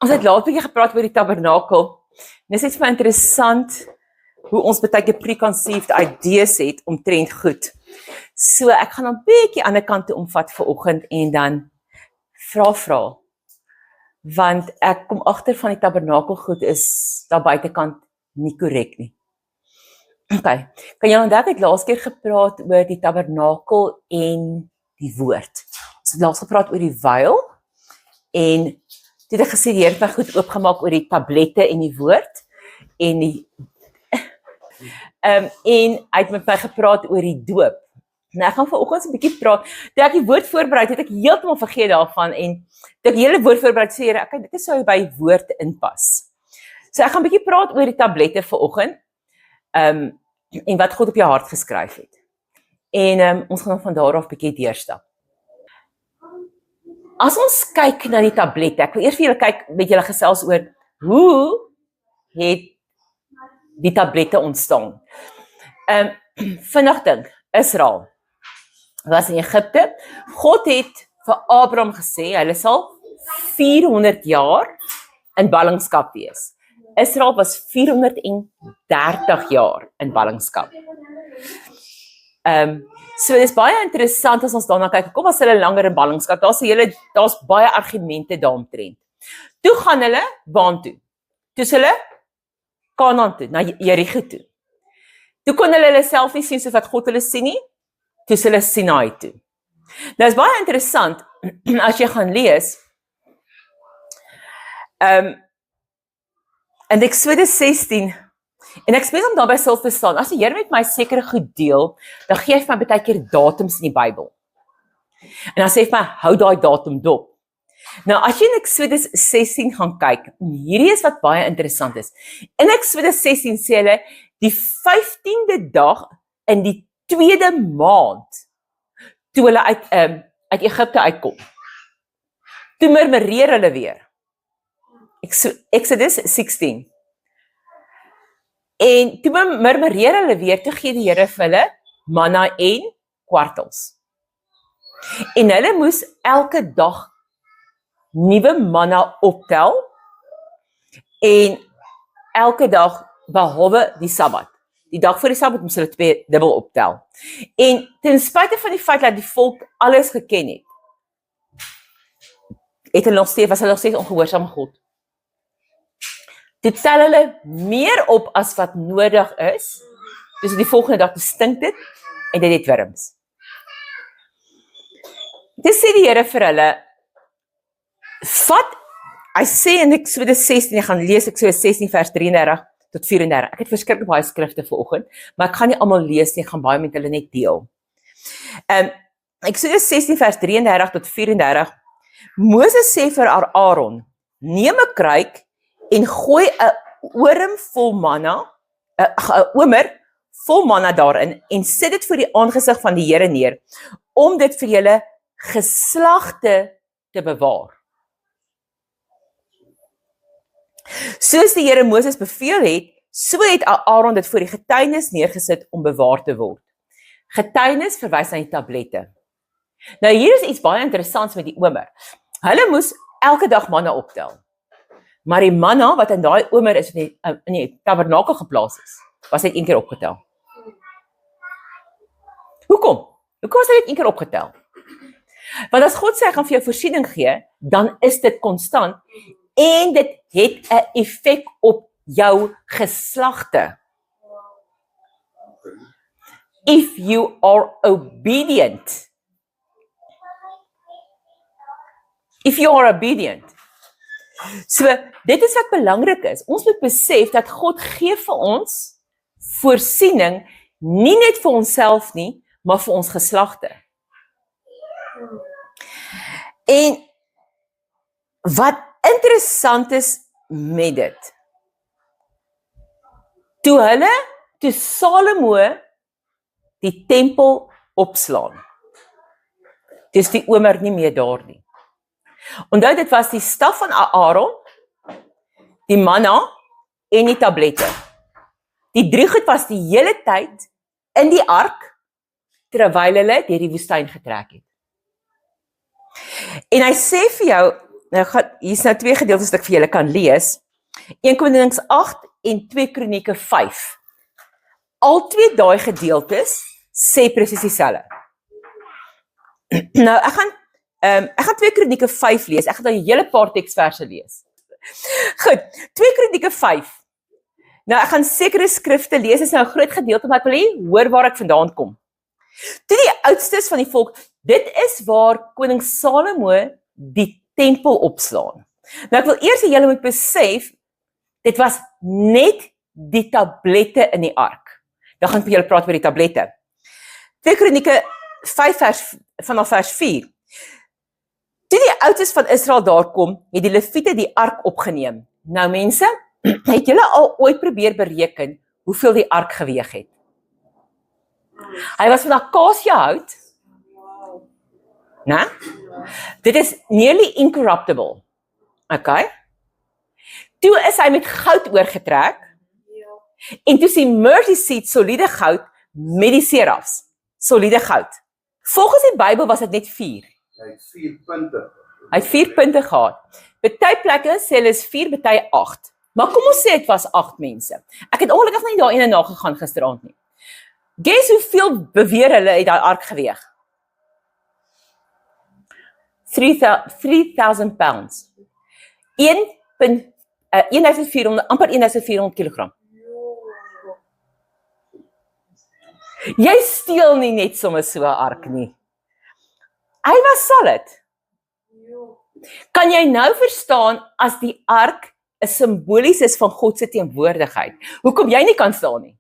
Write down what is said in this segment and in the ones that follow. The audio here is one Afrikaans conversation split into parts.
Ons het laat 'n bietjie gepraat oor die tabernakel. Dit is vir my interessant hoe ons baie keer preconceived idees het omtrent goed. So ek gaan 'n bietjie aan die kant toe omvat vir oggend en dan vra. Want ek kom agter van die tabernakel goed is daar buitekant nie korrek nie. Okay. Kan jy onthou ek het laas keer gepraat oor die tabernakel en die woord. Ons het laas gepraat oor die veil en toe het ek gesê die Here het my goed oopgemaak oor die tablette en die woord en die en hy het met my gepraat oor die doop. Nou ek gaan vanoggend 'n bietjie praat. Toe ek die woord voorberei het ek heeltemal vergeet daarvan en toe ek die hele woord voorberei sê Here, okay, dit is sou by woord inpas. So ek gaan 'n bietjie praat oor die tablette vanoggend. En wat God op jou hart geskryf het. En ons gaan van daar af bietjie deurstap. As ons kyk na die tablette, ek wil eers vir julle kyk met julle gesels oor hoe het die tablette ontstaan. Vinnig dink, Israel was in Egipte. God het vir Abraham gesê, hulle sal 400 jaar in ballingskap wees. Israel was 430 jaar in ballingskap. So dis baie interessant as ons daarna kyk. Kom as hulle langer in ballingskap. Daar's baie argumente daaromtrent. Toe gaan hulle waartoe? Toe hulle Kanaan toe, na Jerigo toe. Toe kon hulle self nie sien soos wat God hulle sien nie. Toe hulle Sinai toe. Nou is baie interessant as jy gaan lees. In Eksodus 16, en ek spesiaal om daarby stil te staan, as die Here met my sekere goed deel, dan gee hy vir my baie keer datums in die Bybel. En dan sê hy vir my, hou daai datum dop. Nou, as jy in Eksodus 16 gaan kyk, hierdie is wat baie interessant is. In Eksodus 16 sê hulle, die 15de dag in die 2de maand, toe hulle uit Egipte uitkom. Toe murmureer hulle weer. Exodus 16. En toe murmureer hulle weer, toe gee die Here vir hulle manna en kwartels. En hulle moes elke dag nuwe manna optel en elke dag behalwe die Sabbat. Die dag voor die Sabbat moes hulle 2 dubbel optel. En ten spyte van die feit dat die volk alles geken het hulle nog steeds ongehoorsaam aan God. Dit tel hulle meer op as wat nodig is. Dus die volgende dag stink dit en dit het wurms. Dit sê die Here vir hulle, hy sê in Eksodus 16, ek gaan lees Eksodus 16 vers 33 tot 34. Ek het verskriklik baie skrifte vanoggend, maar ek gaan nie almal lees nie, ek gaan baie met hulle net deel. Eksodus 16 vers 33 tot 34. Moses sê vir Aaron, neem 'n kruik en gooi 'n omer vol manna daarin en sit dit voor die aangesig van die Here neer, om dit vir julle geslagte te bewaar. Soos die Here Moses beveel het, so het Aaron dit voor die getuienis neergesit om bewaar te word. Getuienis verwys na die tablette. Nou hier is iets baie interessants met die omer. Hulle moes elke dag manna optel. Maar die manna wat in daai omer is in die tabernakel geplaas is, was net 1 keer opgetel. Hoekom? Hoekom was dit net 1 keer opgetel? Want as God sê hy gaan vir jou voorsiening gee, dan is dit konstant en dit het 'n effek op jou geslagte. If you are obedient. If you are obedient. So, dit is wat belangrik is. Ons moet besef dat God gee vir ons voorsiening, nie net vir onsself nie, maar vir ons geslagte. En wat interessant is met dit, toe Salomo die tempel opslaan, dis die omer nie meer daar nie. Onthou, dit was die staf van Aaron, die manna en die tablette. Die 3 goed was die hele tyd in die ark, terwyl hulle deur die woestyn getrek het. En hy sê vir jou, Nou hier's nou 2 gedeeltes wat ek vir julle kan lees. 1 Konings 8 en 2 Kronieke 5. Al 2 daai gedeeltes sê presies dieselfde. Nou ek gaan 2 Kronieke 5 lees. Ek gaan nou 'n hele paar teksverse lees. Goed, 2 Kronieke 5. Nou ek gaan sekere skrifte lees, is nou 'n groot gedeelte, maar ek wil hê hoor waar ek vandaan kom. Toe die oudstes van die volk, dit is waar koning Salomo die tempel opslaan. Nou ek wil eers hê julle moet besef, dit was net die tablette in die ark. Dan gaan ek met julle praat oor die tablette. 2 Kronieke 5 vanaf vers 4. Toe die oudstes van Israel daar kom, het die Lewiete die ark opgeneem. Nou mense, het julle al ooit probeer bereken hoeveel die ark geweg het? Hy was van akasiëhout. Né? Dit is nearly incorruptible. Okay? Toe is hy met goud oorgetrek. En toe sien mercy seat soliede goud met die serafs. Soliede goud. Volgens die Bybel was dit net 4. Hy het 4 punte. Hy het 4 punte gehad. Party plekke sê hulle is 4, party 8. Maar kom ons sê dit was 8 mense. Ek het ongelukkig nie daar ene nagegaan gisteraand nie. Guess hoeveel beweer hulle het daai ark geweg? 3,000 pounds. 1,400, amper 1,400 kilogram. Jy steel nie net sommer so 'n ark nie. Hy was solid. Kan jy nou verstaan as die ark 'n simbolies is van God se teenwoordigheid? Hoekom jy nie kan staan nie?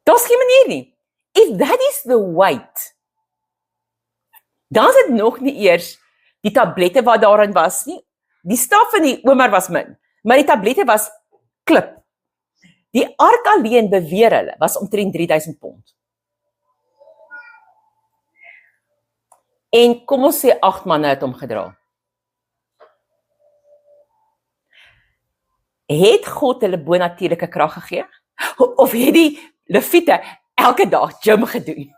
Daar's geen manier nie. If that is the weight, dan is dit nog nie eers die tablette wat daarin was nie. Die staf in die omer was min, maar die tablette was klip. Die ark alleen, beweer hulle, was omtrent 3000 pond. En kom ons sê 8 manne het hom gedra. Het God hulle bonatuurlike krag gegee? Of het die Lewiete elke dag gym gedoen?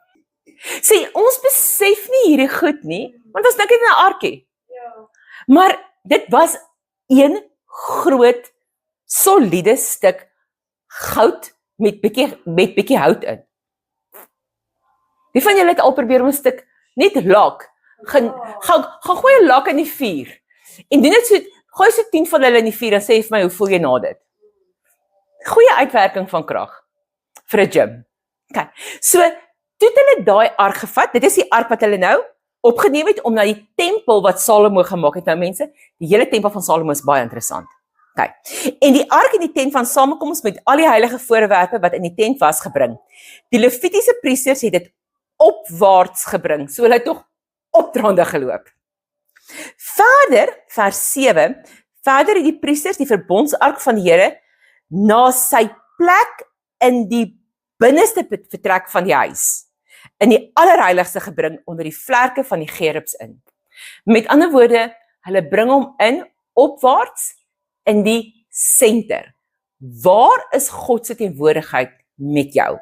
Sê, ons besef nie hierdie goed nie, want ons dink dit is 'n arkie. Ja. Maar dit was een groot, soliede stuk goud met bietjie hout in. Wie van julle het al probeer om 'n stuk net lak, gaan gooi 'n lak in die vuur, en doen dit so, gooi so 10 van hulle in die vuur, en sê vir my, hoe voel jy na dit? Goeie uitwerking van krag, vir 'n gym. Okay, so, toe het hulle daai ark gevat, dit is die ark wat hulle nou opgeneem het, om na die tempel wat Salomo gemaak het. Nou mense, die hele tempel van Salomo is baie interessant. Okay. En die ark in die tent van samekoms met al die heilige voorwerpe wat in die tent was gebring. Die Levitiese priesters het dit opwaarts gebring, so hulle het tog opdraande geloop. Verder, vers 7, verder het die priesters die verbondsark van die Here na sy plek in die binneste vertrek van die huis, in die allerheiligste gebring onder die vlerke van die gerubs in. Met ander woorde, hulle bring hom in opwaarts in die senter. Waar is God se teenwoordigheid met jou?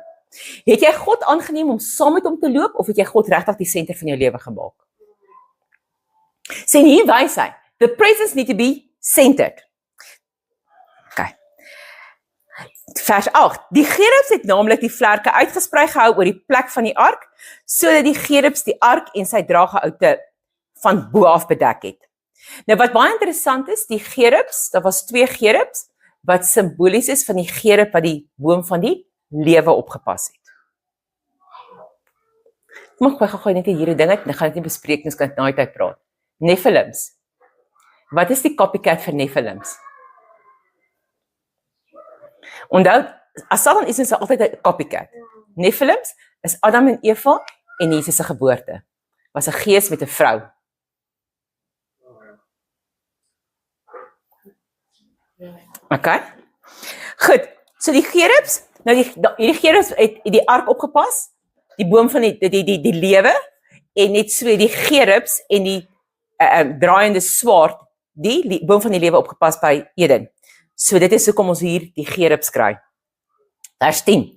Het jy God aangeneem om saam met hom te loop, of het jy God regtig die senter van jou lewe gemaak? Sien, hier wys hy, the presence need to be centered. Okay. Vers 8, die gerubs het naamlik die vlerke uitgesprei gehou oor die plek van die ark, sodat die gerubs die ark en sy draaghoute van bo af bedek het. Nou wat baie interessant is, die gerubs, daar was 2 gerubs, wat simbolies is van die gerub wat die boom van die lewe opgepas het. Kom ek gooi net hierdie ding uit, dan gaan ek nie bespreek, ons kan dit na die tyd praat. Nephilims. Wat is die copycat vir Nephilims? Onthou, as Satan is ons altyd 'n copycat. Nephilims is Adam en Eva en Jesus se geboorte. Was 'n gees met 'n vrou. Okay? Goed, so die gerubs, nou die gerubs het die ark opgepas, die boom van die lewe, en net so die gerubs en die draaiende swaard, die boom van die lewe opgepas by Eden. So dit is hoekom ons hier die gerubs kry. Vers 10.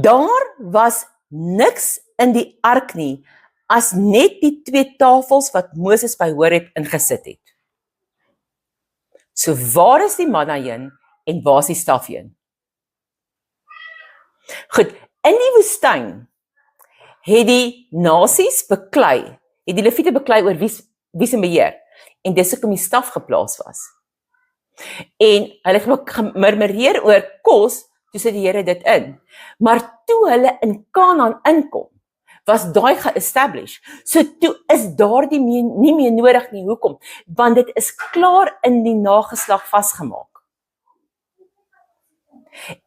Daar was niks in die ark nie, as net die 2 tafels wat Moses by Horeb ingesit het. So waar is die manna heen en waar is die staf heen? Goed, in die woestyn het die nasies beklei, het die Lewiete beklei oor wie se beheer, en dis hoekom die staf geplaas was. En hulle het gemurmureer oor kos, toe sit die Here dit in. Maar toe hulle in Kanaan inkom, was daai ge-establish. So toe is daardie nie meer nodig nie. Hoekom? Want dit is klaar in die nageslag vasgemaak.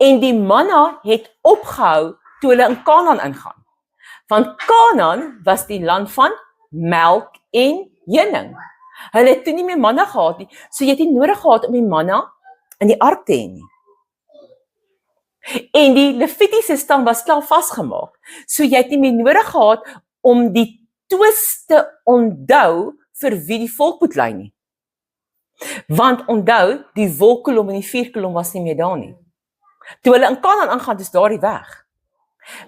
En die manna het opgehou toe hulle in Kanaan ingaan. Want Kanaan was die land van melk en honing. Hulle het toe nie meer manna gehad nie, so jy het nie nodig gehad om die manna in die ark te hê nie. En die Levitiese stam was klaar vasgemaak, so jy het nie meer nodig gehad om die twis te onthou vir wie die volk moet lei nie. Want onthou, die wolkkolom en die vuurkolom was nie meer daar nie. Toe hulle in Kanaan aangaan, is daardie weg.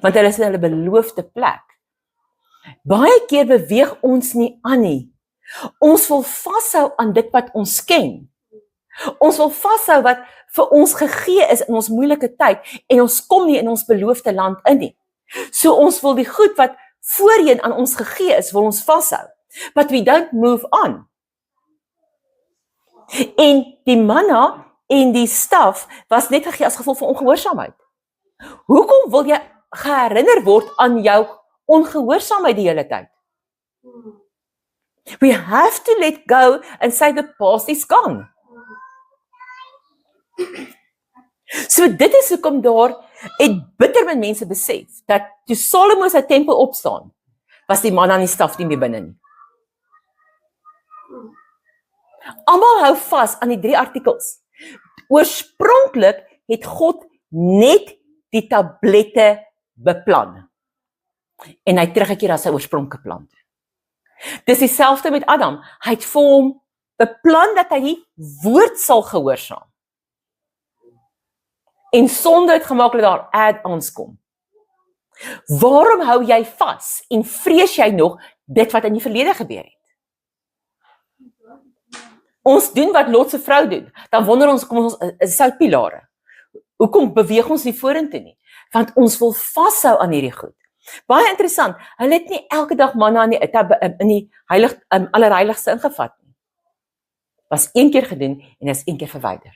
Want hulle is in hulle beloofde plek. Baie keer beweeg ons nie aan nie. Ons wil vashou aan dit wat ons ken. Ons wil vashou wat vir ons gegee is in ons moeilike tyd en ons kom nie in ons beloofde land in nie. So ons wil die goed wat voorheen aan ons gegee is, wil ons vashou. But we don't move on. En die manna en die staf was net gegee as gevolg van ongehoorsaamheid. Hoekom wil jy geherinner word aan jou ongehoorsaamheid die hele tyd? We have to let go and say the past is gone. So dit is hoekom daar bitter min mense besef, dat toe Salomo sy tempel opstaan, was die manna en die staf nie meer binne nie. Almal hou vas aan die 3 artikels. Oorspronklik het God net die tablette beplan. En hy teruggekeer as sy oorspronklike plan. Dis dieselfde met Adam. Hy het vir hom beplan dat hy die woord sal gehoorsaam. En sonde het gemaak dat daar add-ons kom. Waarom hou jy vas en vrees jy nog dit wat in die verlede gebeur het? Ons doen wat Lot se vrou doen. Dan wonder ons, kom ons is soutpilare. Hoekom beweeg ons nie vorentoe nie? Want ons wil vashou aan hierdie goed. Baie interessant, hulle het nie elke dag manna in die allerheiligste ingevat nie. Was 1 keer gedoen en is 1 keer verwyder.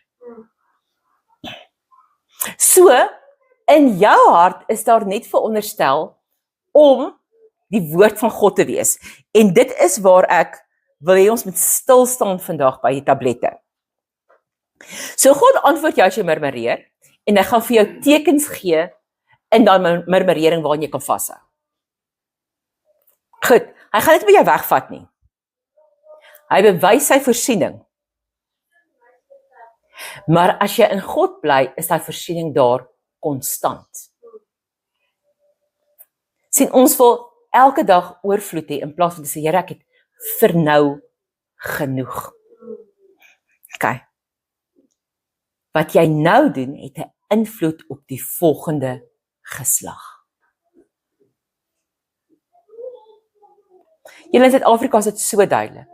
So, in jou hart is daar net veronderstel om die woord van God te wees. En dit is waar ek wil hê ons moet stil staan vandag by die tablette. So God antwoord jou as jy murmureer en hy gaan vir jou tekens gee in daai murmurering waarin jy kan vashou. Goed, hy gaan dit by jou wegvat nie. Hy bewys sy voorsiening. Maar as jy in God bly, is daai voorsiening daar konstant. Sien, ons wil elke dag oorvloed hê in plaas van te sê, Here, ek het vir nou genoeg. Okay. Wat jy nou doen, het 'n invloed op die volgende geslag. Julle in Suid-Afrika is dit so duidelik.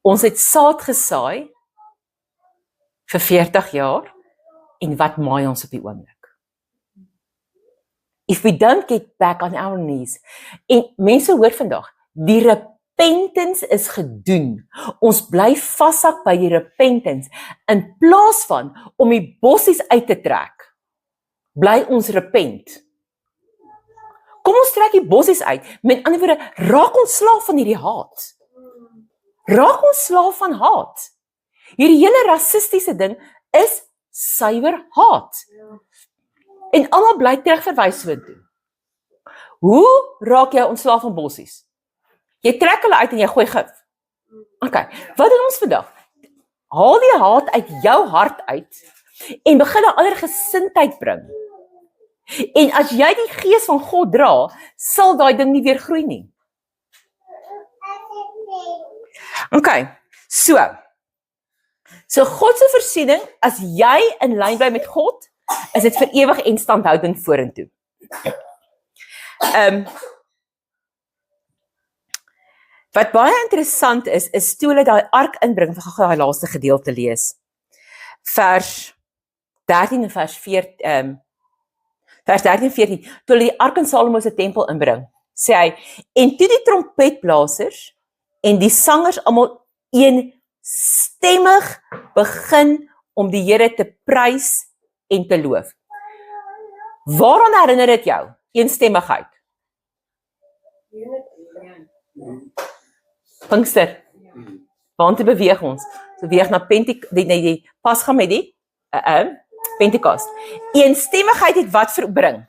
Ons het saad gesaai vir 40 jaar en wat maai ons op die oomblik? If we don't get back on our knees, en mense hoor vandag, die repentance is gedoen. Ons bly vashak by die repentance, in plaas van om die bossies uit te trek, bly ons repent. Kom ons trek die bossies uit, met ander woorde, raak ons slaaf van hierdie haat. Raak ons slaaf van haat. Hierdie hele rassistiese ding is suiwer haat. En almal bly terugverwys soontoe. Hoe raak jy ontslaaf van bossies? Jy trek hulle uit en jy gooi gif. Okay, wat doen ons vandag? Haal die haat uit jou hart uit en begin 'n ander gesindheid bring. En as jy die gees van God dra, sal daai ding nie weer groei nie. Okay, so God se voorsiening, as jy in lyn bly met God, is dit vir ewig en standhoudend vorentoe. Wat baie interessant is toe hulle daai ark inbring, ek gaan daai laaste gedeelte lees. Vers 13 en vers 14, vers 13 en 14, toe hulle die ark in Salomo se tempel inbring, sê hy, en toe die trompetblasers en die sangers almal eenstemmig begin om die Here te prys en te loof. Waaraan herinner dit jou? Eenstemmigheid. Pinkster. Waartoe beweeg ons? So beweeg na die Pasga met die Pentekost. Eenstemmigheid het wat verbring?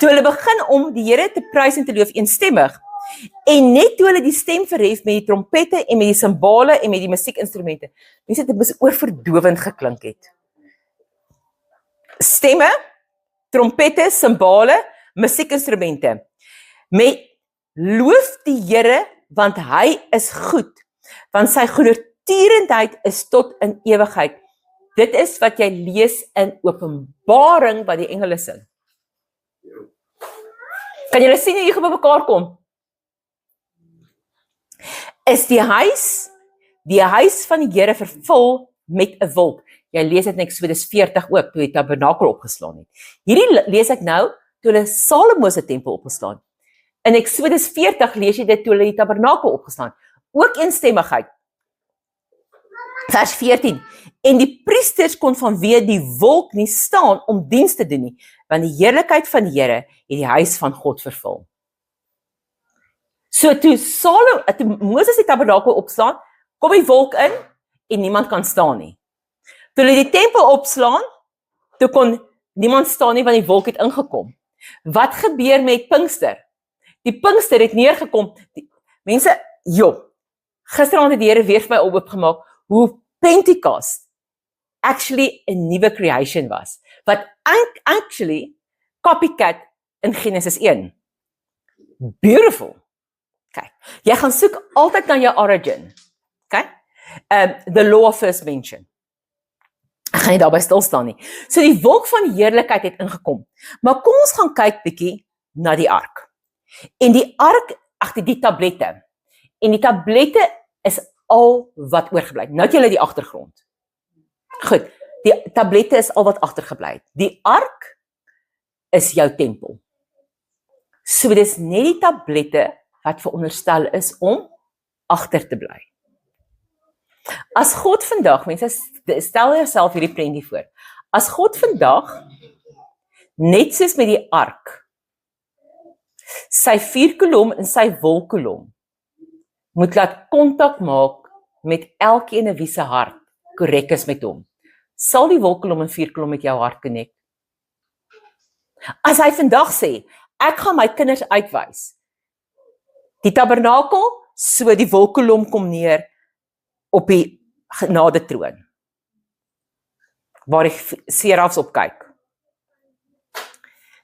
Toe hulle begin om die Here te prys en te loof eensstemmig, en net toe hulle die stem verhef met die trompette en met die simbale en met die musiekinstrumente, mense dit moes oorverdowend geklink het. Stemme, trompette, simbale, musiekinstrumente. Met loof die Here, want hy is goed, want sy goedertierendheid is tot in ewigheid. Dit is wat jy lees in Openbaring wat die engele sing. Kan julle sien hoe hier by mekaar kom? Is die huis van die Here vervul met 'n wolk. Jy lees dit in Eksodus 40 ook, toe die tabernakel opgeslaan het. Hierdie lees ek nou, toe hulle Salomo se tempel opgeslaan. In Eksodus 40 lees jy dit toe hulle die tabernakel opgeslaan. Ook eensstemmigheid. Vers 14. En die priesters kon vanweë die wolk nie staan om diens te doen nie, want die heerlikheid van die Here het die huis van God vervul. So toe Moses die tabernakel opslaan, kom die wolk in en niemand kan staan nie. Toe hulle die tempel opslaan, toe kon niemand staan nie want die wolk het ingekom. Wat gebeur met Pinkster? Die Pinkster het neergekom. Mense, gisteraand het die Here weer vir my oopgemaak hoe Pentecost actually 'n nuwe creation was. Wat actually copycat in Genesis 1. Beautiful. Okay. Jy gaan soek altyd na jou origin. Okay? The law of first mention. Ek gaan nie daarby stil staan nie. So die wolk van heerlikheid het ingekom. Maar kom ons gaan kyk bietjie na die ark. En die ark, die tablette. En die tablette is al wat oorgebly het. Nou het julle die agtergrond. Goed, die tablette is al wat agtergebly het. Die ark is jou tempel. So dis net die tablette wat veronderstel is om agter te bly. As God vandag, mense, stel jouself hierdie prentjie voor. As God vandag, net soos met die ark, sy vuurkolom en sy wolkkolom moet laat kontak maak met elkeen wie se hart korrek is met hom, sal die wolkkolom en vuurkolom met jou hart connect. As hy vandag sê, ek gaan my kinders uitwys, die tabernakel, so die wolkkolom kom neer op die genade troon, waar die serafs op kyk.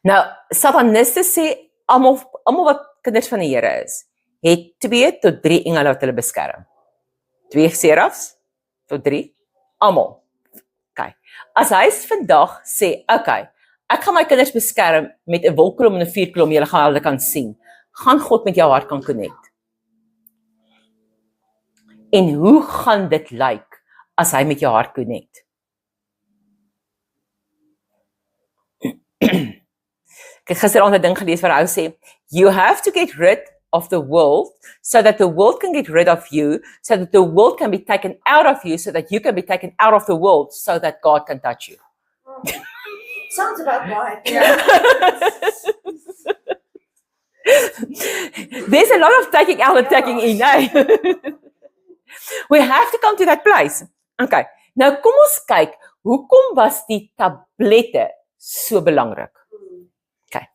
Nou, sataniste sê, almal wat kinders van die Here is, het 2 tot 3 engele wat hulle beskerm. 2 serafs tot 3, almal. Okay. As hy vandag sê, okay, ek gaan my kinders beskerm met 'n wolkkolom en 'n vuurkolom, julle gaan hulle kan sien, gaan God met jou hart kan connect. En hoe gaan dit lyk as hy met jou hart connect? Ek het gisteraand 'n ding gelees waar hy sê, you have to get rid of the world so that the world can get rid of you, so that the world can be taken out of you, so that you can be taken out of the world, so that God can touch you. Sounds about right. There's a lot of taking out and taking in. We have to come to that place. Okay, nou kom ons kyk, hoekom was die tablette so belangrik? Okay,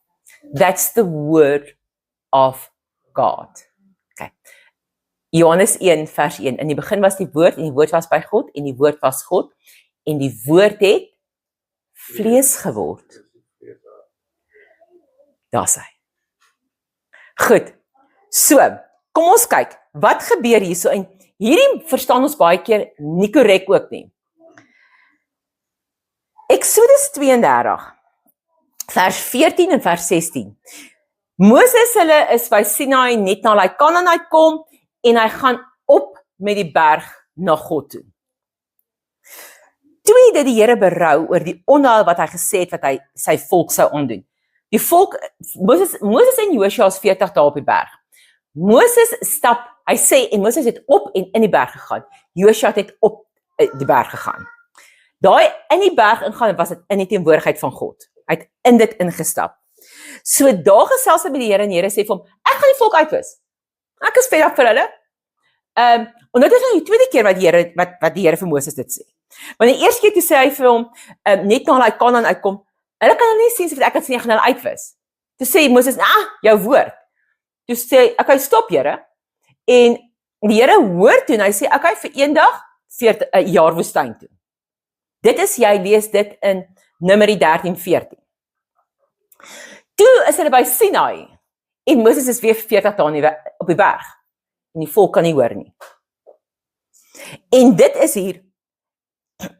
that's the word of God. Okay. Johannes 1 vers 1. In die begin was die woord en die woord was by God en die woord was God en die woord het vlees geword. Daar's hy. Goed. So, kom ons kyk. Wat gebeur hierso? En hierdie verstaan ons baie keer nie korrek ook nie. Eksodus 32 vers 14 en vers 16. Moses hulle is by Sinai net na hulle Kanaaan uitkom en hy gaan op met die berg na God toe. Toe het die Here berou oor die onheil wat hy gesê het wat hy sy volk sou aandoen. Die volk, Moses en Joshua is 40 dae op die berg. Moses stap, hy sê, en Moses het op en in die berg gegaan. Joshua het op die berg gegaan. Daai in die berg ingaan, was dit in die teenwoordigheid van God. Hy het in dit ingestap. So daar gesels hy met die Here en die Here sê vir hom, ek gaan die volk uitwis. Ek is fed up vir hulle. En dit is nou die tweede keer wat die Here vir Moses dit sê. Want die eerste keer toe sê hy vir hom, net na hulle uit Kanaan uitkom, hulle kan nie sien, so ek kan sê, ek gaan hulle uitwis. Toe sê Moses, jou woord. Toe sê hy, okay, stop Here. En die Here hoor toe en hy sê, okay, vir een dag, 'n jaar woestyn toe. Dit is, jy lees dit in Numeri 13:14. Toe is hulle by Sinai, en Moses is weer 40 dae op die berg, en die volk kan nie hoor nie. En dit is hier,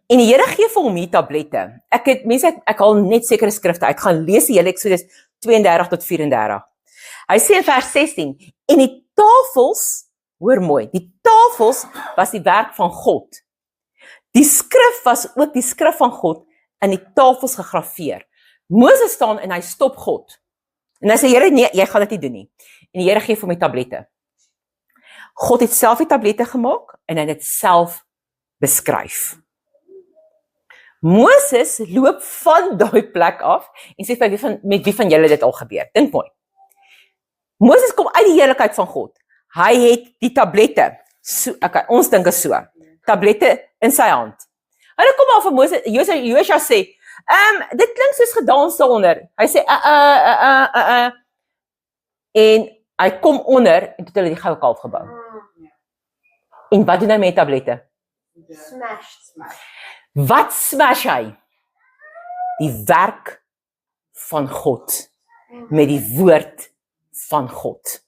en die Here gee vir hom hier tablette. Ek haal net sekere skrifte uit, gaan lees die hele Exodus 32 tot 34. Hy sê in vers 16, en die tafels, hoor mooi, die tafels was die werk van God. Die skrif was ook die skrif van God in die tafels gegraveer. Moses staan en hy stop God. En hy sê, Here, nee, jy gaan dit nie doen nie. En die Here gee vir my tablette. God het self die tablette gemaak en hy het dit self beskryf. Moses loop van daai plek af en sê met wie van julle dit al gebeur. Dink mooi. Moses kom uit die heerlikheid van God. Hy het die tablette, okay, ons dink is so, tablette in sy hand. Hulle kom al vir Moses, Joshua sê, dit klink soos gedans daaronder. Hy sê, en hy kom onder, en toe het hulle die goue kalf gebou. En wat doen hy met tablette? Smashed. Wat smash hy? Die werk van God, met die woord van God.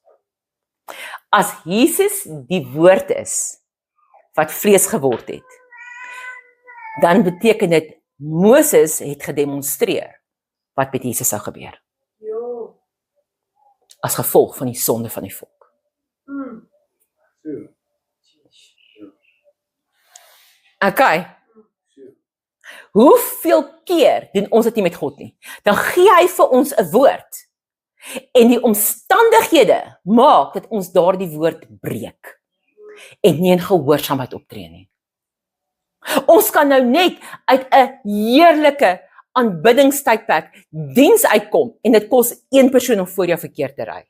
As Jesus die woord is, wat vlees geword het, dan beteken dit, Moses het gedemonstreer, wat met Jesus sou gebeur. Jo. As gevolg van die sonde van die volk. Okay. Hoeveel keer doen ons dit nie met God nie? Dan gee hy vir ons 'n woord. En die omstandighede maak dat ons daardie woord breek. En nie in gehoorsaamheid optree nie. Ons kan nou net uit 'n heerlike aanbiddingstydperk diens uitkom en dit kos een persoon om voor jou verkeerd te ry.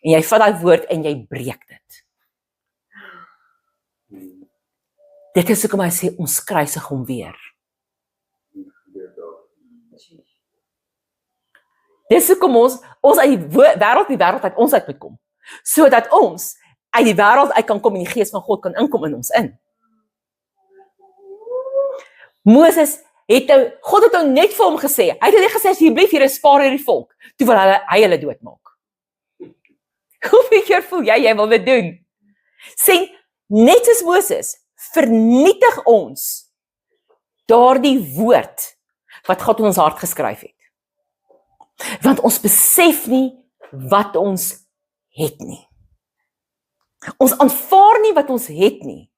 En jy vat daai woord en jy breek dit. Dit is hoekom hy sê ons kruisig hom weer. Dis hoekom ons uit die wêreld uit ons uit moet kom. Sodat ons uit die wêreld uit kan kom en die gees van God kan inkom in ons in. Moses God het nou net vir hom gesê, hy het net gesê, asseblief hier spaar hierdie volk, toe wil hy hulle doodmaak. Hoeveel keer voel jy wil dit doen? Sê, net soos Moses, vernietig ons daardie woord wat God in ons hart geskryf het. Want ons besef nie wat ons het nie. Ons aanvaar nie wat ons het nie,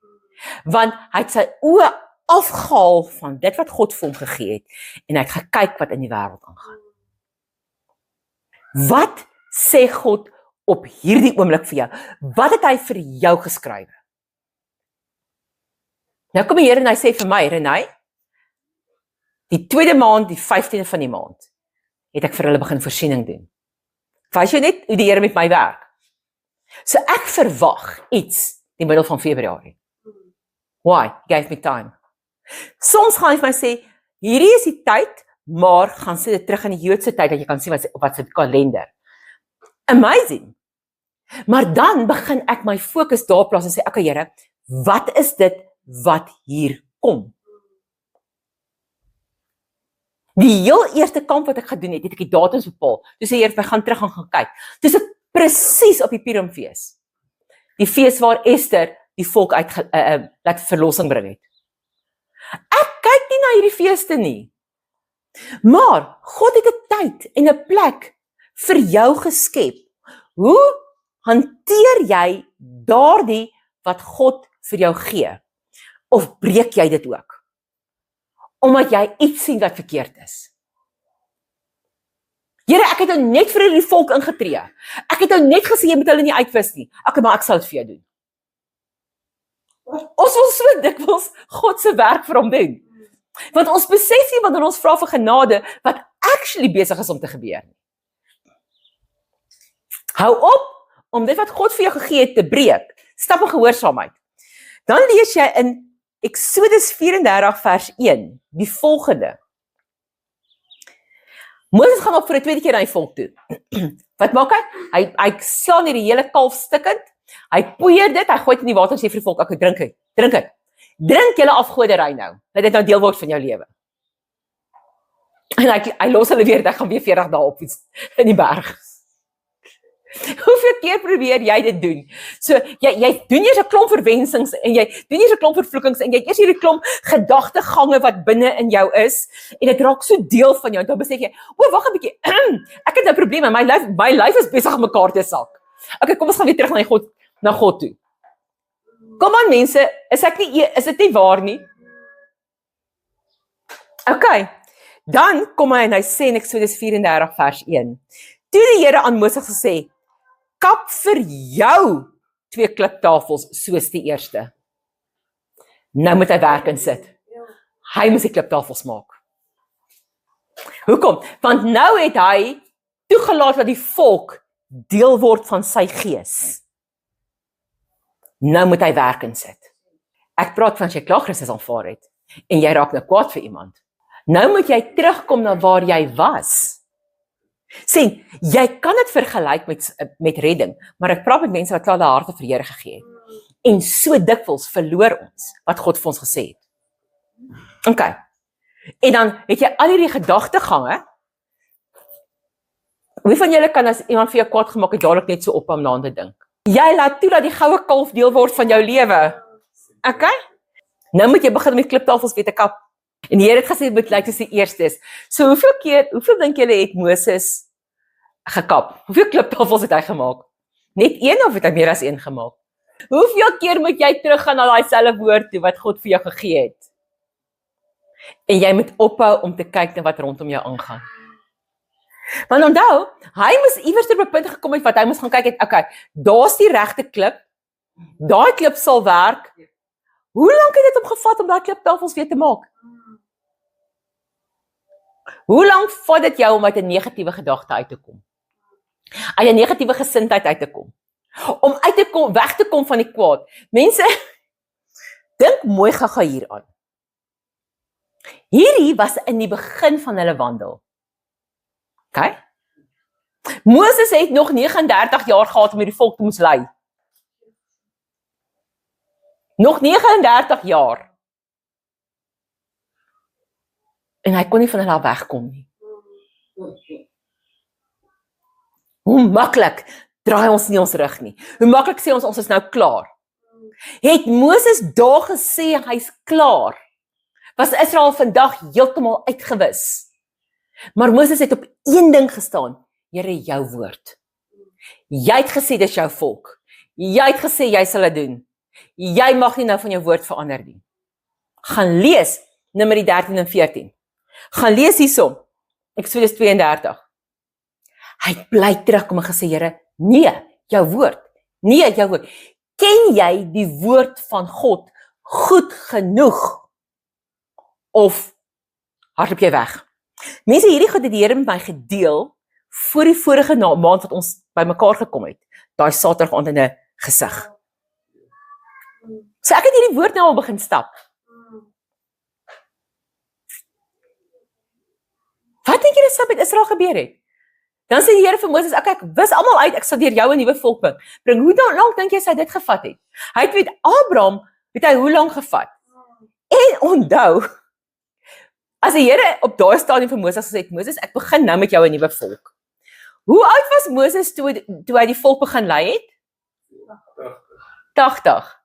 want hy het sy oë afgehaal van dit wat God vir hom gegee het, en hy het gekyk wat in die wêreld aangaan. Wat sê God op hierdie oomblik vir jou? Wat het hy vir jou geskryf? Nou kom die Here en hy sê vir my, Renai, die tweede maand, die 15de van die maand, het ek vir hulle begin voorsiening doen. Wys jy net hoe die Here met my werk? So ek verwag iets in die middel van Februarie. Why? He gave me time. Soms gaan hy vir my sê, hierdie is die tyd, maar gaan sit dit terug in die Joodse tyd, dat jy kan sien wat se kalender. Amazing. Maar dan begin ek my fokus daar plaas en sê, okay Here, wat is dit wat hier kom? Die heel eerste kamp wat ek gedoen het ek die datums bepaal. Toe sê Here, gaan terug en gaan kyk. Dis dit presies op die Purimfees. Die fees waar Esther die volk laat verlossing bring het. Ek kyk nie na hierdie feeste nie. Maar God het 'n tyd en 'n plek vir jou geskep. Hoe hanteer jy daardie wat God vir jou gee? Of breek jy dit ook? Omdat jy iets sien wat verkeerd is. Here, ek het nou net vir die volk ingetree. Ek het nou net gesê, jy moet hulle nie uitwis nie. Maar ek sal dit vir jou doen. Ons wil so dikwels God se werk vir hom doen. Want ons besef nie wanneer ons vra vir genade, wat actually besig is om te gebeur. Hou op om dit wat God vir jou gegee het te breek. Stap in gehoorsaamheid. Dan lees jy in Exodus 34 vers 1, die volgende. Moses gaan op vir 'n tweede keer na die volk toe. Wat maak hy? Hy slaan die hele kalf stikkend, hy poeier dit, hy gooi dit in die water en sê vir die volk, okay, drink dit. Drink julle afgoderry nou, dat dit nou deel word van jou lewe. En hy los hulle weer, hy gaan weer 40 dae op in die berg. Hoeveel keer probeer jy dit doen? So, jy doen eers 'n klomp verwensings en jy doen eers 'n klomp vervloekings en jy het eers hierdie klomp gedagtegange wat binne in jou is en dit raak so deel van jou en dan besef jy, wag 'n bietjie, ek het nou probleme, my lyf is besig om mekaar te sak. Okay, kom ons gaan weer terug na God toe. Kom aan mense, is dit nie waar nie? Okay, dan kom hy en hy sê in Exodus 34 vers 1, toe die Here aan Moses gesê, kap vir jou 2 kliptafels soos die eerste. Nou moet hy werk en sit. Hy moet die kliptafels maak. Hoekom? Want nou het hy toegelaat dat die volk deel word van sy gees. Nou moet hy werk en sit. Ek praat van as jy klaar Christus aanvaar het en jy raak nou kwaad vir iemand. Nou moet jy terugkom na waar jy was. Sien, jy kan dit vergelyk met redding, maar ek praat met mense wat klaar hulle harte vir Here gegee het. En so dikwels verloor ons wat God vir ons gesê het. Okay. En dan het jy al hierdie gedagtegange. Wie van julle kan as iemand vir jou kwaad gemaak het, dadelik net so op hom na aan te dink? Jy laat toe dat die goue kalf deel word van jou lewe. Okay? Nou moet jy begin met kliptafels weer te kap. En die Here het gesê, dit moet lyk soos die eerstes. So hoeveel dink julle het Moses gekap? Hoeveel kliptafels het hy gemaak? Net een of het hy meer as een gemaak? Hoeveel keer moet jy teruggaan na daai selfe woord toe wat God vir jou gegee het? En jy moet ophou om te kyk na wat rondom jou aangaan. Want onthou, hy moes iewers op 'n punt gekom het wat hy moes gaan kyk het, okay, daar's die regte klip, daai klip sal werk. Hoe lank het dit hom gevat om daai kliptafels weer te maak? Hoe lank vat dit jou om uit 'n negatiewe gedagte uit te kom? Uit 'n negatiewe gesindheid uit te kom? Om weg te kom van die kwaad. Mense, dink mooi gaga hieraan. Hierdie was in die begin van hulle wandel. Okay? Moses het nog 39 jaar gehad om hierdie volk te moes lei. Nog 39 jaar. En hy kon nie van hulle af wegkom nie. Hoe maklik draai ons nie ons rug nie. Hoe maklik sê ons is nou klaar. Het Moses daar gesê hy's klaar, was Israel vandag heeltemal uitgewis. Maar Moses het op een ding gestaan, Here, jou woord. Jy het gesê dis jou volk. Jy het gesê jy sal dit doen. Jy mag nie nou van jou woord verander nie. Gaan lees Numeri 13 en 14. Gaan lees hiersom, Exodus 32. Hy het bly terugkom en gesê, Here, nee, jou woord. Nee, jou woord. Ken jy die woord van God goed genoeg? Of hardloop jy weg? Mense, hierdie goed het die Here met my gedeel voor die vorige maand wat ons by mekaar gekom het. Daai Saterdag aand in 'n gesig. So ek het hierdie woord nou al begin stap. Wat dink jy dat met Israel gebeur het? Dan sê die Here vir Moses, ek wis almal uit, ek sal deur jou 'n nuwe volk bring. Hoe lank dink jy sy dit gevat het? Hy het met Abraham, weet hy hoe lank gevat? En onthou, as die Here op daai stadium vir Moses gesê het, Moses, ek begin nou met jou 'n nuwe volk. Hoe oud was Moses toe hy die volk begin lei het? 80.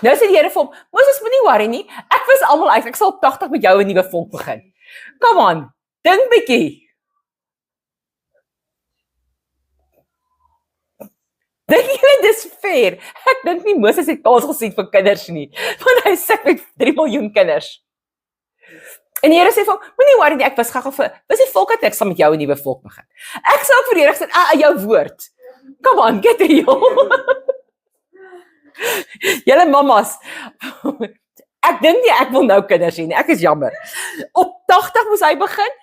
Nou sê die Here vir hom, Moses, moenie worry nie, ek wis almal uit, ek sal op 80 met jou 'n nuwe volk begin. Come on, dink bietjie. Dink julle dis fair? Ek dink nie Moses het kans gesien vir kinders nie, want hy sit met 3 miljoen kinders. En die Here sê vir hom, moenie worry nie, ek was gou vir, dis die volk dat ek sal met jou 'n nuwe volk begin. Ek sê ook vir die Here gesê, jou woord. Come on, get real. Julle mammas, ek dink nie ek wil nou kinders hê nie, ek is jammer. Op 80 moes hy begin.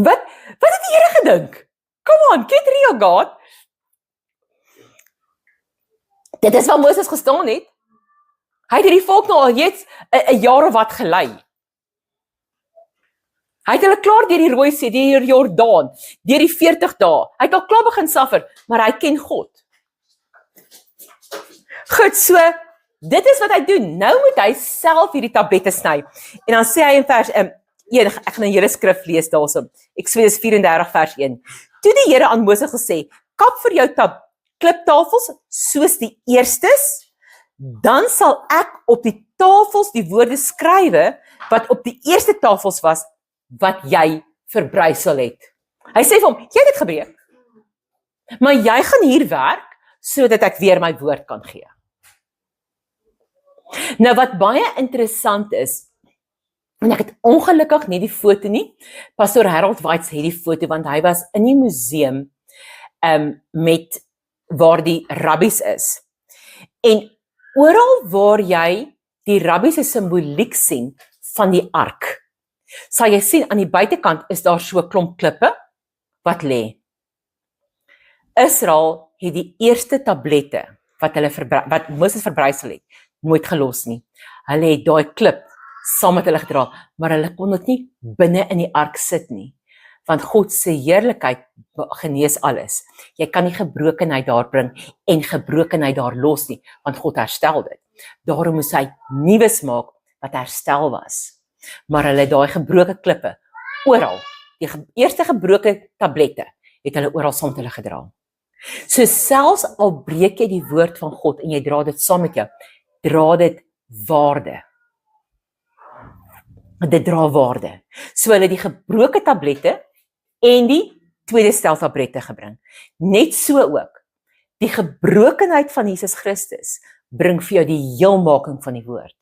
Wat het die Here gedink? Come on, get real, God. Dit is waar Moses gestaan het. Hy het hierdie volk nou al reeds 'n jaar of wat gelei. Hy het hulle klaar deur die Rooi See, deur die Jordaan, deur die 40 dae. Hy het al klaar begin suffer, maar hy ken God. Goed, so dit is wat hy doen. Nou moet hy self hierdie tablette sny. En dan sê hy in vers 1, ek gaan 'n hele skrif lees daarso. Eksodus 34 vers 1. Toe die Here aan Moses gesê, kap vir jou kliptafels soos die eerstes, dan sal ek op die tafels die woorde skrywe wat op die eerste tafels was wat jy verbrysel het. Hy sê vir hom, jy het dit gebreek. Maar jy gaan hier werk sodat ek weer my woord kan gee. Nou wat baie interessant is, en ek het ongelukkig nie die foto nie, Pastor Harold Weitz het die foto, want hy was in die museum met waar die rabbies is. En oral waar jy die rabbies se simboliek sien van die ark, sal jy sien aan die buitekant is daar so 'n klomp klippe wat lê. Israel het die eerste tablette wat Moses verbrysel het, nooit gelos nie. Hulle het daai klip saam met hulle gedra, maar hulle kon dit nie binne in die ark sit nie, want God se heerlikheid genees alles. Jy kan nie gebrokenheid daar bring en gebrokenheid daar los nie, want God herstel dit. Daarom moes hy nuus maak wat herstel was. Maar hulle daai gebroke klippe oral, die eerste gebroke tablette het hulle oral saam met hulle gedra. So selfs al breek jy die woord van God en jy dra dit saam met jou, dra dit waarde. Dit dra waarde. So hulle die gebroke tablette en die tweede stel tablette gebring. Net so ook, die gebrokenheid van Jesus Christus bring vir jou die heelmaking van die woord.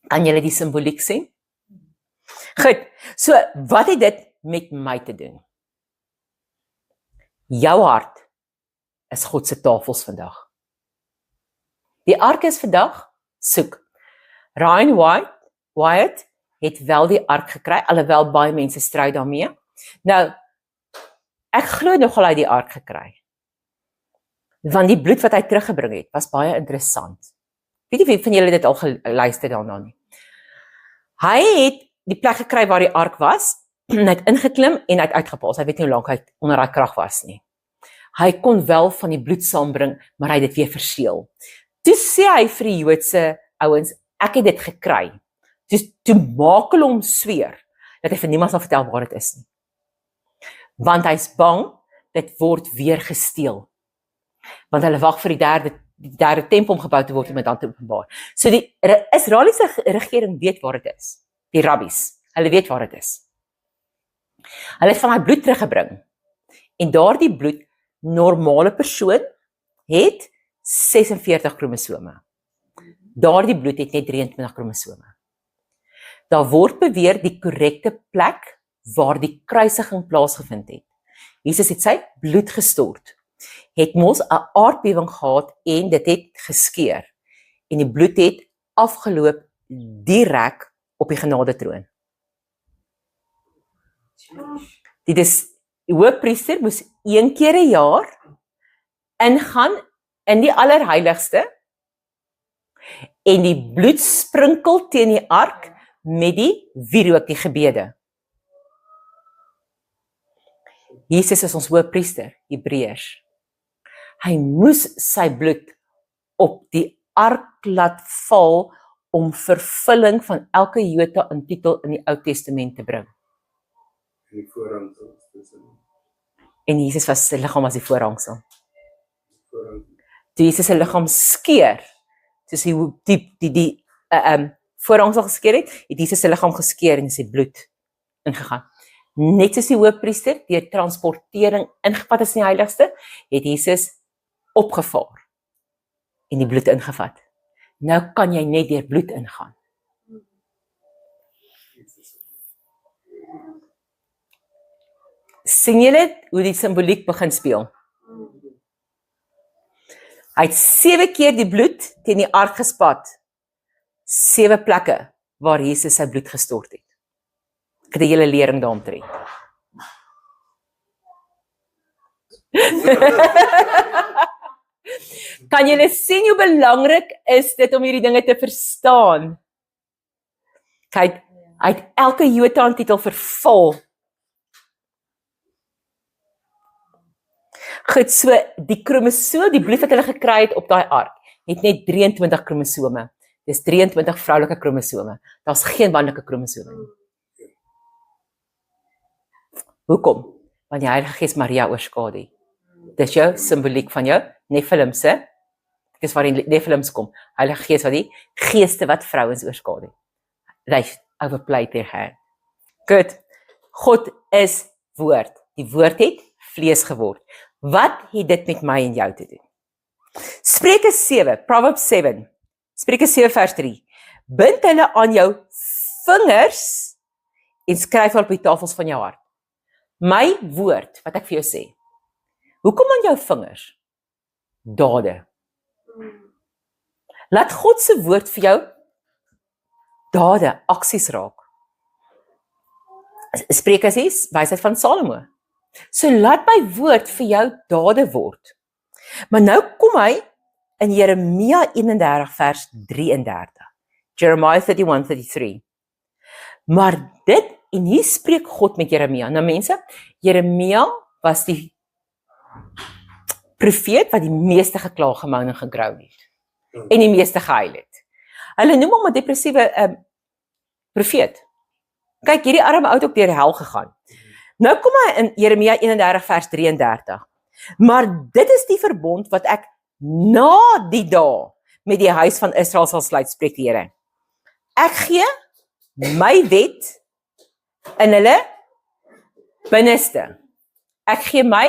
Kan julle die simboliek sien? Goed, so wat het dit met my te doen? Jou hart is God se tafels vandag. Die ark is vandag, soek. Ryan Wyatt het wel die ark gekry, alhoewel baie mense stry daarmee. Nou, ek glo nogal hy die ark gekry. Want die bloed wat hy teruggebring het, was baie interessant. Weet nie wie van julle dit al geluister daarna nie. Hy het die plek gekry waar die ark was, en hy het ingeklim en hy het uitgepaas. Hy weet nie hoe lank hy onder daai krag was nie. Hy kon wel van die bloed saambring, maar hy het dit weer verseël. Toe sê hy vir die Joodse ouens, ek het dit gekry. Toe maak hulle hom sweer, dat hy vir niemand sal vertel waar dit is nie. Want hy's bang, dit word weer gesteel. Want hulle wag vir die derde tempel om gebou te word om dit dan te openbaar. So die Israeliese regering weet waar dit is. Die rabbies, hulle weet waar dit is. Hulle het van hy bloed teruggebring. En daardie bloed, normale persoon, het 46 kromosome. Daardie bloed het net 23 kromosome. Daar word beweer die korrekte plek waar die kruisiging plaasgevind het. Jesus het sy bloed gestort. Het mos 'n aardbewing gehad en dit het geskeur. En die bloed het afgeloop direk op die genadetroon. Die hoofpriester moes 1 keer 'n jaar ingaan in die allerheiligste en die bloed sprinkel teen die ark met die wierook, die gebede. Jesus is ons hoofpriester, Hebreërs. Hy moes sy bloed op die ark laat val om vervulling van elke jota en titel in die Ou Testament te bring. En die voorhangsel tussen. En Jesus was sy liggaam as die voorhangsel. Toe Jesus sy liggaam skeur, soos die voorhangsel geskeur het Jesus sy liggaam geskeur en sy bloed ingegaan. net soos die hoofpriester deur transportering ingevat is in die heiligste, het Jesus opgevaar en die bloed ingevat. Nou kan jy net deur bloed ingaan. Sien julle hoe die simboliek begin speel? Hy het 7 keer die bloed teen die ark gespat. 7 plekke waar Jesus sy bloed gestort het. Ek het 'n hele lering daaromtrent. Kan julle sien hoe belangrik is dit om hierdie dinge te verstaan? Hy het elke Jotaan titel vervul. Goed, so die kromosoom, die bloed wat hulle gekry het op daai ark, het net 23 kromosome. Dis 23 vroulike kromosome. Daar's geen manlike kromosome nie. Hoekom? Want die Heilige Gees Maria oorskadu. Dis jou simboliek van jou Nephilimse. Dis waar die Nephilims kom. Heilige Gees wat die geeste wat vrouens oorskadu. They overplayed their hand. Good. God is woord. Die woord het vlees geword. Wat het dit met my en jou te doen? Spreuke 7, Proverbs 7, Spreuke 7 vers 3. Bind hulle aan jou vingers en skryf hulle op die tafels van jou hart. My woord, wat ek vir jou sê. Hoekom aan jou vingers? Dade. Laat God se woord vir jou dade, aksies raak. Spreuke 6, wysheid van Salomo. So laat my woord vir jou dade word. Maar nou kom hy in Jeremia 31 vers 33. Jeremiah 31:33. Maar dit, en hier spreek God met Jeremia. Nou mense, Jeremia was die profeet wat die meeste gekla gemou en gegrou het. En die meeste gehuil het. Hulle noem hom 'n depressiewe profeet. Kyk, hierdie arme ou het ook deur die hel gegaan. Nou kom hy in Jeremia 31 vers 33. Maar dit is die verbond wat ek na die dae met die huis van Israel sal sluit, spreek die Here. Ek gee my wet in hulle binneste. Ek gee my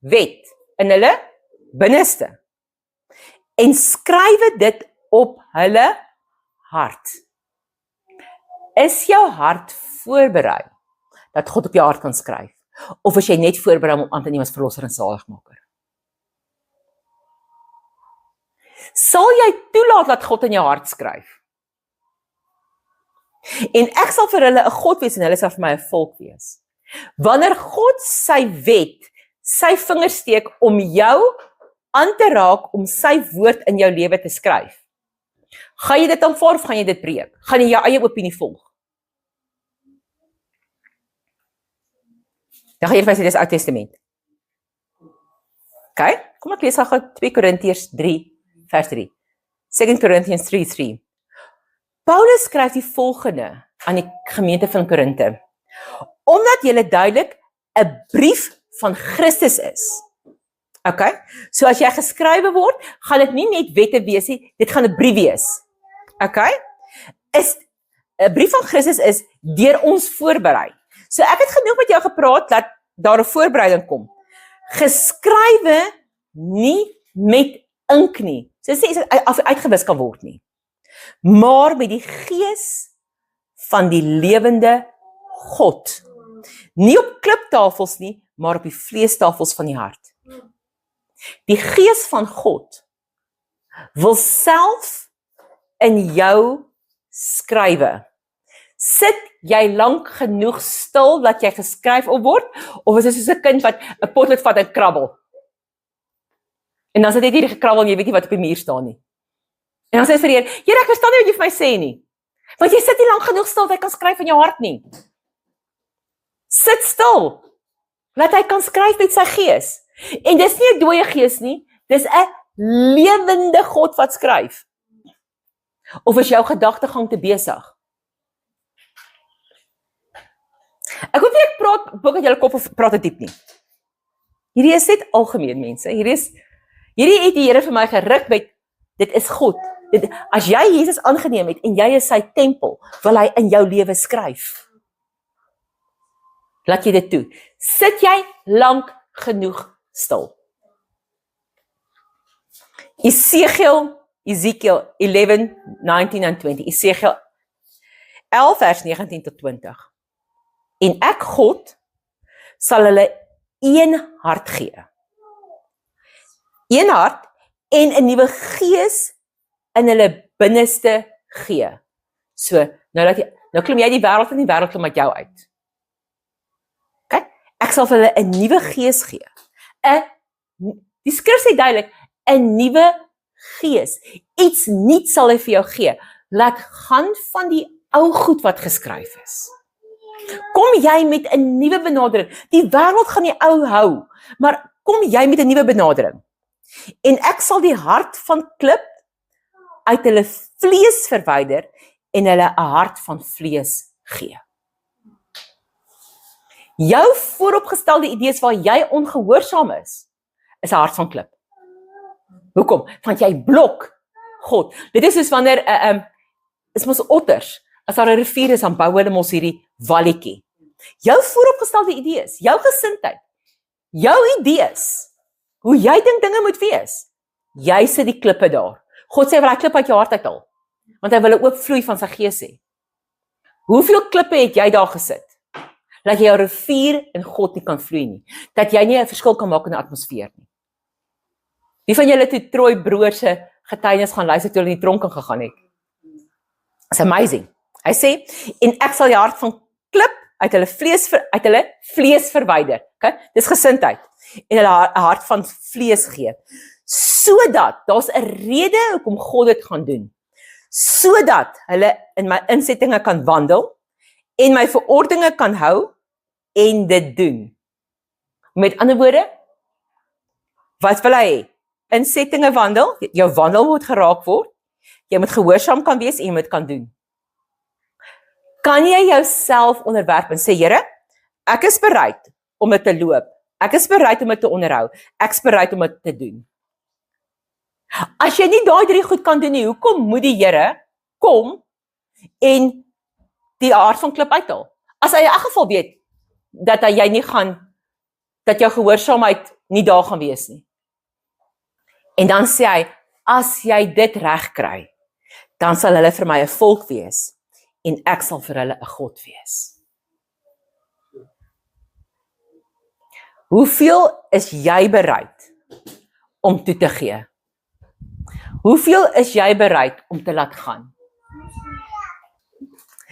wet in hulle binneste. En skrywe dit op hulle hart. Is jou hart voorberei dat God op jou hart kan skryf? Of is jy net voorberei om aan te neem as verlosser en saligmaker? Sal jy toelaat dat God in jou hart skryf? En ek sal vir hulle 'n God wees en hulle sal vir my 'n volk wees. Wanneer God sy wet, sy vinger steek om jou aan te raak om sy woord in jou lewe te skryf, gaan jy dit aanvaar of gaan jy dit breek? Gaan jy jou eie opinie volg? Dan gaan jy vir my sê dis Ou Testament. Okay, kom ek lees gou 2 Korintiërs 3 vers 3. 2 Corinthians 3:3. Paulus skryf die volgende aan die gemeente van Korinte. Omdat julle duidelik 'n brief van Christus is. Okay? So as jy geskrywe word, gaan dit nie net wette wees nie, dit gaan 'n brief wees. Okay? Is 'n brief van Christus is deur ons voorberei. So ek het genoeg met jou gepraat dat daar 'n voorbereiding kom. Geskrywe nie met ink nie. So sê dit uitgewis kan word nie. Maar met die gees van die lewende God. Nie op kliptafels nie, maar op die vleestafels van die hart. Die gees van God wil self in jou skrywe. Sit jy lank genoeg stil dat jy geskryf op word, of is dit soos 'n kind wat 'n potlood vat en krabbel? En dan sit jy hier gekrabbel en jy weet nie wat op die muur staan nie. En dan sê jy vir Here, Here, ek verstaan nie wat jy vir my sê nie. Want jy sit nie lank genoeg stil dat jy kan skryf in jou hart nie. Sit stil. Laat hy kan skryf met sy gees. En dis nie 'n dooie gees nie, dis 'n lewende God wat skryf. Of is jou gedagtegang te besig? Ek hoop nie ek praat bo uit julle kop of praat dit diep nie. Hierdie is net algemeen mense. Hierdie het die Here vir my geruk met dit is God. As jy Jesus aangeneem het en jy is sy tempel, wil hy in jou lewe skryf. Laat jy dit toe. Sit jy lank genoeg stil. Ezekiel 11, 19 en 20. Ezekiel 11 vers 19 tot 20. En ek God sal hulle een hart gee. Een hart en 'n nuwe gees in hulle binneste gee. So, nou klim jy die wêreld en die wêreld klim uit jou uit. OK? Ek sal vir hulle 'n nuwe gees gee. Die skrif sê duidelik, 'n nuwe gees. Iets nuuts sal hy vir jou gee. Laat gaan van die ou goed wat geskryf is. Kom jy met 'n nuwe benadering. Die wêreld gaan die ou hou, maar kom jy met 'n nuwe benadering. En ek sal die hart van klip uit hulle vlees verwyder en hulle 'n hart van vlees gee. Jou vooropgestelde idees waar jy ongehoorsaam is 'n hart van klip. Hoekom? Want jy blok God. Dit is soos wanneer is mos otters. As daar 'n rivier is, dan bou hulle mos hierdie walletjie. Jou vooropgestelde idees, jou gesindheid, jou idees, hoe jy dink dinge moet wees. Jy sit die klippe daar. God sê, wil hy klip uit jou hart uithaal. Want hy wil 'n oop vloei van sy gees hê. Hoeveel klippe het jy daar gesit? Dat jy jou rivier in God nie kan vloei nie. Dat jy nie 'n verskil kan maak in die atmosfeer nie. Wie van julle toe Troy Broer se getuienis gaan luister toe hulle in die tronk gegaan het? It's amazing. Hy sê, en ek sal die hart van klip uit hulle vlees verwyder. Okay? Dis gesindheid. En hulle 'n hart van vlees gee. Sodat, daar's 'n rede hoekom God dit gaan doen. Sodat hulle in my insettinge kan wandel en my verordeninge kan hou en dit doen. Met ander woorde, wat wil hy hê? Insettinge wandel, jou wandel moet geraak word. Jy moet gehoorsaam kan wees en jy moet kan doen. Kan jy jouself onderwerp en sê, Here, ek is bereid om dit te loop. Ek is bereid om dit te onderhou. Ek is bereid om dit te doen. As jy nie daai 3 goed kan doen nie, hoekom moet die Here kom en die hart van klip uithaal? As hy in elk geval weet dat jy nie gaan, dat jou gehoorsaamheid nie daar gaan wees nie. En dan sê hy, as jy dit reg kry, dan sal hulle vir my 'n volk wees en ek sal vir hulle 'n God wees. Hoeveel is jy bereid om toe te gee? Hoeveel is jy bereid om te laat gaan?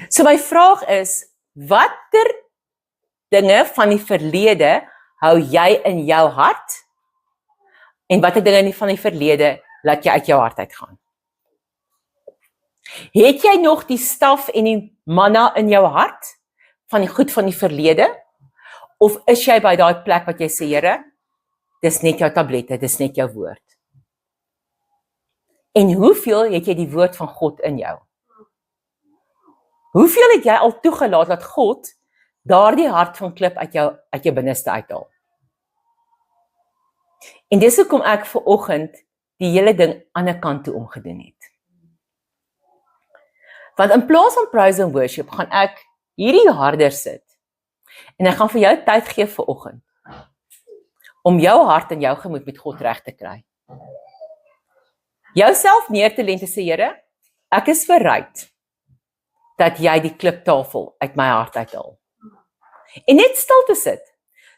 So my vraag is, watter dinge van die verlede hou jy in jou hart? En watter dinge van die verlede laat jy uit jou hart uitgaan? Het jy nog die staf en die manna in jou hart van die goed van die verlede? Of is jy by daai plek wat jy sê, Here, dis net jou tablette, dis net jou woord? En hoeveel het jy die woord van God in jou? Hoeveel het jy al toegelaat dat God daardie hart van klip uit jou binneste uithaal? En dis hoekom ek vanoggend die hele ding aan 'n kant toe omgedoen het. Want in plaas van praise and worship gaan ek hierdie harder sit en ek gaan vir jou tyd gee vanoggend om jou hart en jou gemoed met God reg te kry. Jouself neer te lê en te sê, Here, ek is bereid dat jy die kliptafel uit my hart uithaal. En net stil te sit.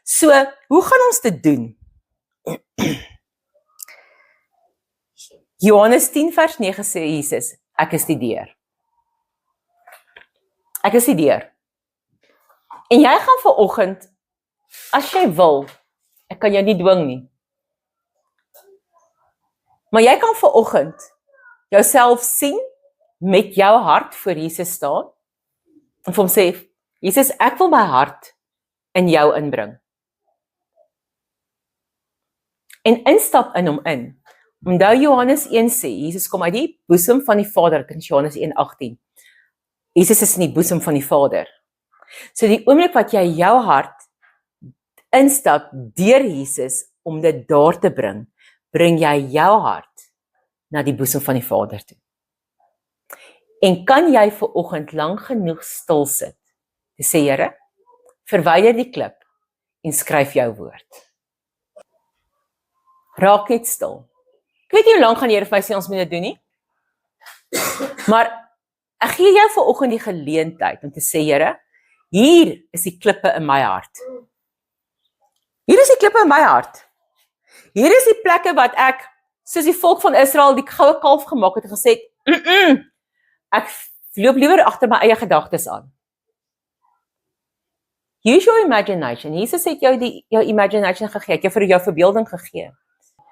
So, hoe gaan ons dit doen? Johannes 10 vers 9 sê Jesus, ek is die deur. Ek is die deur. En jy gaan vanoggend, as jy wil, ek kan jou nie dwing nie, maar jy kan vanoggend jouself sien met jou hart voor Jesus staan en vir hom sê, Jesus, ek wil my hart in jou inbring. En instap in hom in. Onthou Johannes 1 sê, Jesus kom uit die boesem van die Vader, in Johannes 1:18. Jesus is in die boesem van die Vader. So die oomblik wat jy jou hart instap deur Jesus om dit daar te bring, bring jy jou hart na die boesem van die Vader toe. En kan jy vanoggend lank genoeg stil sit, te sê, Here, Verwyder die klip en skryf jou woord. Raak net stil. Ek weet nie hoe lank gaan die Here vir my sê ons moet dit doen nie. Maar ek gee jou vanoggend die geleentheid om te sê, Here, hier is die klippe in my hart. Hier is die klippe in my hart. Hier is die plekke wat ek, soos die volk van Israel, die goue kalf gemaak het en gesê het, ek loop liewer agter my eie gedagtes aan. Use your imagination. Jesus het jou jou imagination gegee, het jou vir jou verbeelding gegee.